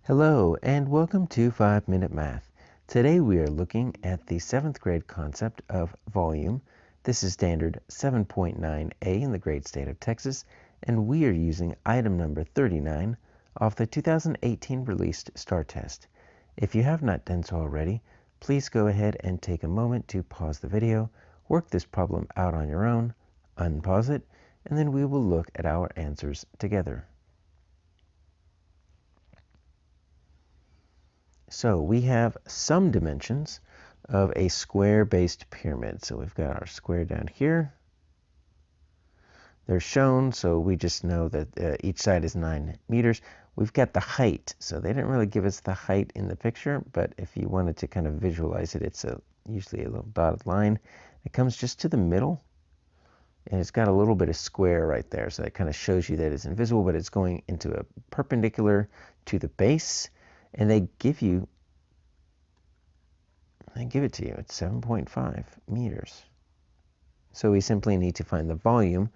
Hello and welcome to 5-Minute Math. Today we are looking at the 7th grade concept of volume. This is standard 7.9a in the great state of Texas, and we are using item number 39 off the 2018 released STAAR test. If you have not done so already, please go ahead and take a moment to pause the video, work this problem out on your own, unpause it, and then we will look at our answers together. So we have some dimensions of a square-based pyramid. So we've got our square down here. They're shown, so we just know that each side is 9 meters. We've got the height. So they didn't really give us the height in the picture, but if you wanted to kind of visualize it, it's usually a little dotted line. It comes just to the middle, and it's got a little bit of square right there. So that kind of shows you that it's invisible, but it's going into a perpendicular to the base. And they give it to you. It's 7.5 meters. So we simply need to find the volume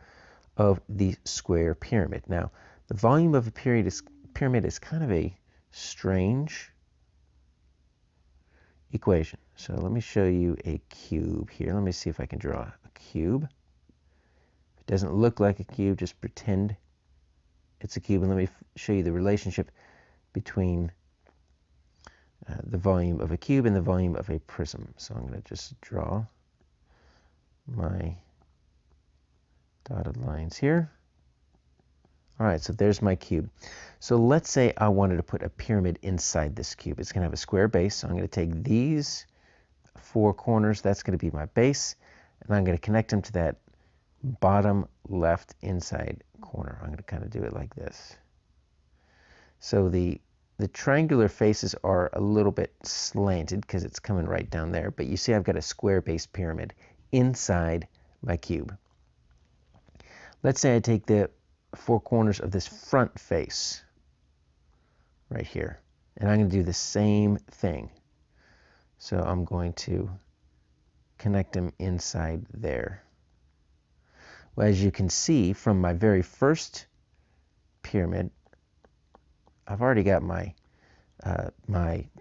of the square pyramid. Now, the volume of a pyramid is kind of a strange equation. So let me show you a cube here. Let me see if I can draw a cube. If it doesn't look like a cube, just pretend it's a cube. And let me show you the relationship between the volume of a cube and the volume of a prism. So I'm going to just draw my dotted lines here. All right, so there's my cube. So let's say I wanted to put a pyramid inside this cube. It's going to have a square base. So I'm going to take these 4 corners. That's going to be my base. And I'm going to connect them to that bottom left inside corner. I'm going to kind of do it like this. So the triangular faces are a little bit slanted because it's coming right down there, but you see I've got a square-based pyramid inside my cube. Let's say I take the 4 corners of this front face right here, and I'm going to do the same thing. So I'm going to connect them inside there. Well, as you can see from my very first pyramid, I've already got my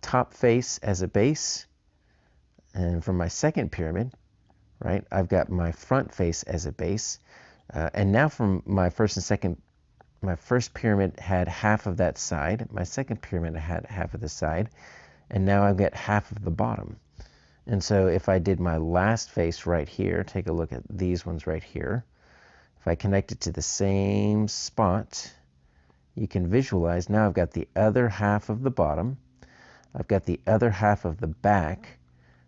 top face as a base, and from my second pyramid, right, I've got my front face as a base, and now from my first and second, my first pyramid had half of that side, my second pyramid had half of the side, and now I've got half of the bottom. And so if I did my last face right here, take a look at these ones right here, if I connect it to the same spot, you can visualize now I've got the other half of the bottom, I've got the other half of the back.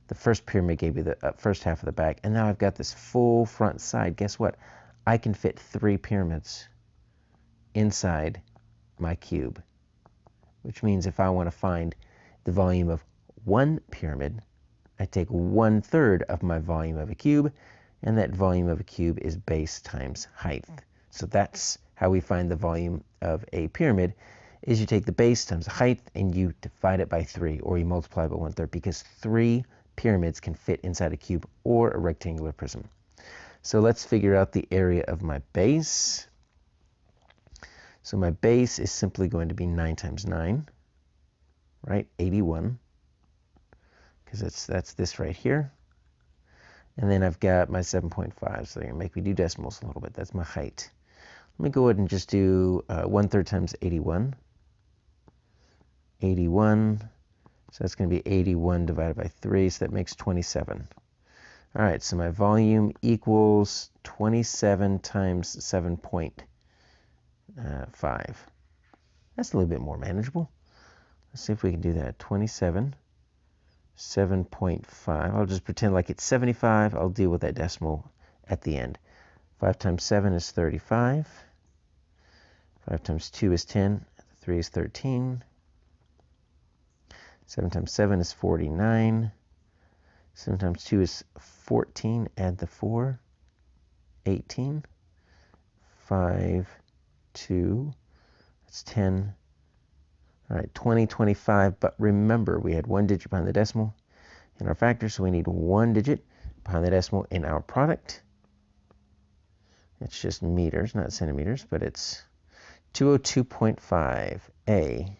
The first pyramid gave you the first half of the back, and now I've got this full front side. Guess what? I can fit 3 pyramids inside my cube, which means if I want to find the volume of 1 pyramid, I take 1/3 of my volume of a cube, and that volume of a cube is base times height. So that's how we find the volume of a pyramid, is you take the base times the height and you divide it by 3, or you multiply by 1/3, because 3 pyramids can fit inside a cube or a rectangular prism. So let's figure out the area of my base. So my base is simply going to be 9 times 9, right? 81, because that's this right here. And then I've got my 7.5, so they're going to make me do decimals a little bit. That's my height. Let me go ahead and just do 1/3 times 81. 81, so that's going to be 81 divided by 3, so that makes 27. All right, so my volume equals 27 times 7.5. That's a little bit more manageable. Let's see if we can do that. 27, 7.5. I'll just pretend like it's 75. I'll deal with that decimal at the end. 5 times 7 is 35. 5 times 2 is 10. 3 is 13. 7 times 7 is 49. 7 times 2 is 14. Add the 4. 18. 5, 2. That's 10. All right, 20, 25. But remember, we had 1 digit behind the decimal in our factor, so we need 1 digit behind the decimal in our product. It's just meters, not centimeters, but it's 202.5. A